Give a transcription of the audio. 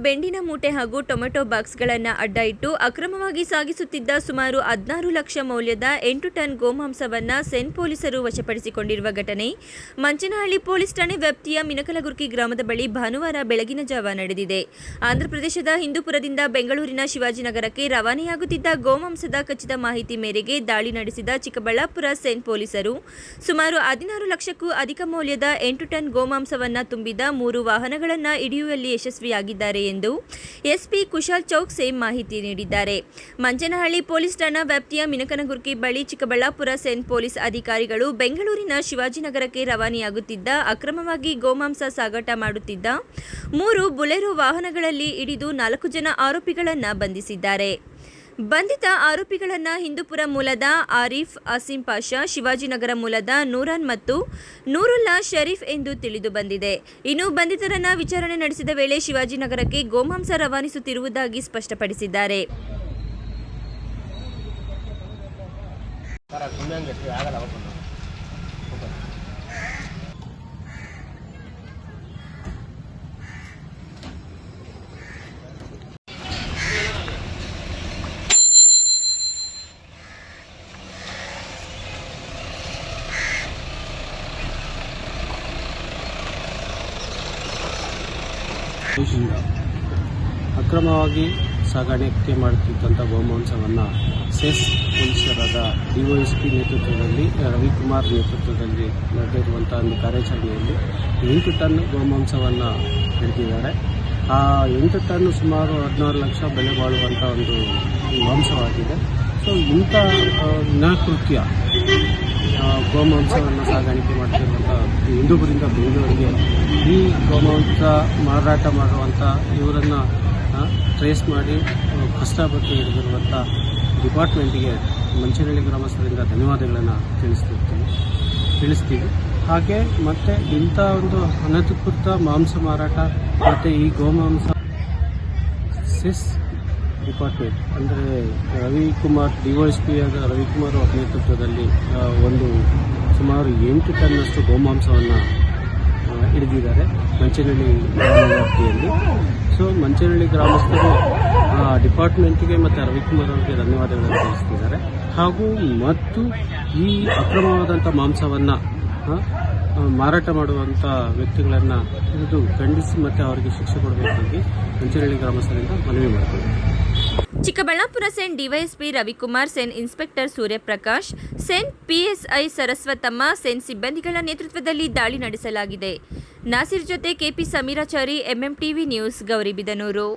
ಬೆಂಡಿನ ಮೂಟೆ ಹಾಗೂ ಟೊಮೆಟೊ ಬಾಕ್ಸ್ಗಳನ್ನು ಅಡ್ಡ ಇಟ್ಟು ಅಕ್ರಮವಾಗಿ ಸಾಗಿಸುತ್ತಿದ್ದ ಸುಮಾರು 16 ಲಕ್ಷ ಮೌಲ್ಯದ 8 ಟನ್ ಗೋಮಾಂಸವನ್ನು ಸೆನ್ ಪೊಲೀಸರು ವಶಪಡಿಸಿಕೊಂಡಿರುವ ಘಟನೆ ಮಂಚನಹಳ್ಳಿ ಪೊಲೀಸ್ ಠಾಣೆ ವ್ಯಾಪ್ತಿಯ ಮಿನಕಲಗುರ್ಕಿ ಗ್ರಾಮದ ಬಳಿ ಭಾನುವಾರ ಬೆಳಗಿನ ಜಾವ ನಡೆದಿದೆ. ಆಂಧ್ರಪ್ರದೇಶದ ಹಿಂದೂಪುರದಿಂದ ಬೆಂಗಳೂರಿನ ಶಿವಾಜಿನಗರಕ್ಕೆ ರವಾನೆಯಾಗುತ್ತಿದ್ದ ಗೋಮಾಂಸದ ಖಚಿತ ಮಾಹಿತಿ ಮೇರೆಗೆ ದಾಳಿ ನಡೆಸಿದ ಚಿಕ್ಕಬಳ್ಳಾಪುರ ಸೆನ್ ಪೊಲೀಸರು ಸುಮಾರು 16 ಲಕ್ಷಕ್ಕೂ ಅಧಿಕ ಮೌಲ್ಯದ 8 ಟನ್ ಗೋಮಾಂಸವನ್ನು ತುಂಬಿದ 3 ವಾಹನಗಳನ್ನು ಹಿಡಿಯುವಲ್ಲಿ ಯಶಸ್ವಿಯಾಗಿದ್ದಾರೆ ಎಂದು ಎಸ್ಪಿ ಕುಶಾಲ್ ಚೌಕ್ ಸೇಮ್ ಮಾಹಿತಿ ನೀಡಿದ್ದಾರೆ. ಮಂಚನಹಳ್ಳಿ ಪೊಲೀಸ್ ಠಾಣಾ ವ್ಯಾಪ್ತಿಯ ಮಿನಕನಗುರ್ಕಿ ಬಳಿ ಚಿಕ್ಕಬಳ್ಳಾಪುರ ಸೆನ್ ಪೊಲೀಸ್ ಅಧಿಕಾರಿಗಳು ಬೆಂಗಳೂರಿನ ಶಿವಾಜಿನಗರಕ್ಕೆ ರವಾನೆಯಾಗುತ್ತಿದ್ದ ಅಕ್ರಮವಾಗಿ ಗೋಮಾಂಸ ಸಾಗಾಟ ಮಾಡುತ್ತಿದ್ದ 3 ಬುಲೆರೋ ವಾಹನಗಳಲ್ಲಿ ಹಿಡಿದು 4 ಜನ ಆರೋಪಿಗಳನ್ನು ಬಂಧಿಸಿದ್ದಾರೆ. ಬಂಧಿತ ಆರೋಪಿಗಳನ್ನು ಹಿಂದೂಪುರ ಮೂಲದ ಆರಿಫ್ ಅಸೀಂ ಪಾಷಾ, ಶಿವಾಜಿನಗರ ಮೂಲದ ನೂರಾನ್ ಮತ್ತು ನೂರುಲ್ಲಾ ಶರೀಫ್ ಎಂದು ತಿಳಿದು ಬಂದಿದೆ. ಇನ್ನು ಬಂಧಿತರನ್ನ ವಿಚಾರಣೆ ನಡೆಸಿದ ವೇಳೆ ಶಿವಾಜಿನಗರಕ್ಕೆ ಗೋಮಾಂಸ ರವಾನಿಸುತ್ತಿರುವುದಾಗಿ ಸ್ಪಷ್ಟಪಡಿಸಿದ್ದಾರೆ. ಅಕ್ರಮವಾಗಿ ಸಾಗಾಣಿಕೆ ಮಾಡುತ್ತಿದ್ದಂಥ ಗೋಮಾಂಸವನ್ನು ಸೆಸ್ ಪೊಲೀಸರಾದ ಡಿವೈಎಸ್ಪಿ ನೇತೃತ್ವದಲ್ಲಿ ರವಿಕುಮಾರ್ ನೇತೃತ್ವದಲ್ಲಿ ನಡೆದಿರುವಂಥ ಒಂದು ಕಾರ್ಯಾಚರಣೆಯಲ್ಲಿ 8 ಟನ್ ಗೋಮಾಂಸವನ್ನು ಹಿಡಿದಿದ್ದಾರೆ. ಆ 8 ಟನ್ ಸುಮಾರು 16 ಲಕ್ಷ ಬೆಲೆ ಬಾಳುವಂಥ ಒಂದು ಮಾಂಸವಾಗಿದೆ. ಸೊ ಇಂಥ ವಿನಾಕೃತ್ಯ ಗೋಮಾಂಸವನ್ನು ಸಾಗಾಣಿಕೆ ಮಾಡ್ತಿರುವಂಥ ಹಿಂದೂಪುರದಿಂದ ಬೆಂಗಳೂರಿಗೆ ಈ ಗೋಮಾಂಸ ಮಾರಾಟ ಮಾಡುವಂಥ ಇವರನ್ನು ಟ್ರೇಸ್ ಮಾಡಿ ಕಷ್ಟಪಟ್ಟು ಹಿಡಿದಿರುವಂಥ ಡಿಪಾರ್ಟ್ಮೆಂಟಿಗೆ ಮಂಚನಹಳ್ಳಿ ಗ್ರಾಮಸ್ಥರಿಂದ ಧನ್ಯವಾದಗಳನ್ನು ತಿಳಿಸ್ತೀವಿ. ಹಾಗೆ ಮತ್ತು ಇಂಥ ಒಂದು ಅನಧಿಕೃತ ಮಾಂಸ ಮಾರಾಟ ಮತ್ತು ಈ ಗೋಮಾಂಸ ಸೆಸ್ ಡಿಪಾರ್ಟ್ಮೆಂಟ್ ಅಂದರೆ ರವಿಕುಮಾರ್ ಡಿವೈಎಸ್ಪಿ ಆದ ರವಿಕುಮಾರ್ ಅವರ ನೇತೃತ್ವದಲ್ಲಿ ಒಂದು ಸುಮಾರು 8 ಟನ್ನಷ್ಟು ಗೋಮಾಂಸವನ್ನು ಹಿಡಿದಿದ್ದಾರೆ ಮಂಚನಹಳ್ಳಿ ವ್ಯಾಪ್ತಿಯಲ್ಲಿ. ಸೊ ಮಂಚನಹಳ್ಳಿ ಗ್ರಾಮಸ್ಥರು ಡಿಪಾರ್ಟ್ಮೆಂಟಿಗೆ ಮತ್ತು ರವಿಕುಮಾರ್ ಅವರಿಗೆ ಧನ್ಯವಾದಗಳನ್ನು ತಿಳಿಸ್ತಿದ್ದಾರೆ. ಹಾಗೂ ಮತ್ತು ಈ ಅಕ್ರಮವಾದಂಥ ಮಾಂಸವನ್ನು ಮಾರಾಟ ಮಾಡುವಂಥ ವ್ಯಕ್ತಿಗಳನ್ನು ಇದು ಖಂಡಿಸಿ ಮತ್ತು ಅವರಿಗೆ ಶಿಕ್ಷೆ ಕೊಡಬೇಕಾಗಿ ಮಂಚನಹಳ್ಳಿ ಗ್ರಾಮಸ್ಥರಿಂದ ಮನವಿ ಮಾಡಿದ್ದಾರೆ. Chikkaballapur CEN DYSP Ravikumar, CEN inspector Suryaprakash, CEN PSI Saraswatamma, CEN ಸಿಬ್ಬಂದಿಗಳ ನೇತೃತ್ವದಲ್ಲಿ ದಾಳಿ ನಡೆಸಲಾಗಿದೆ. ನಾಸಿರ್ ಜೊತೆ KP Sameerachari, MM TV news, Gauribidanur.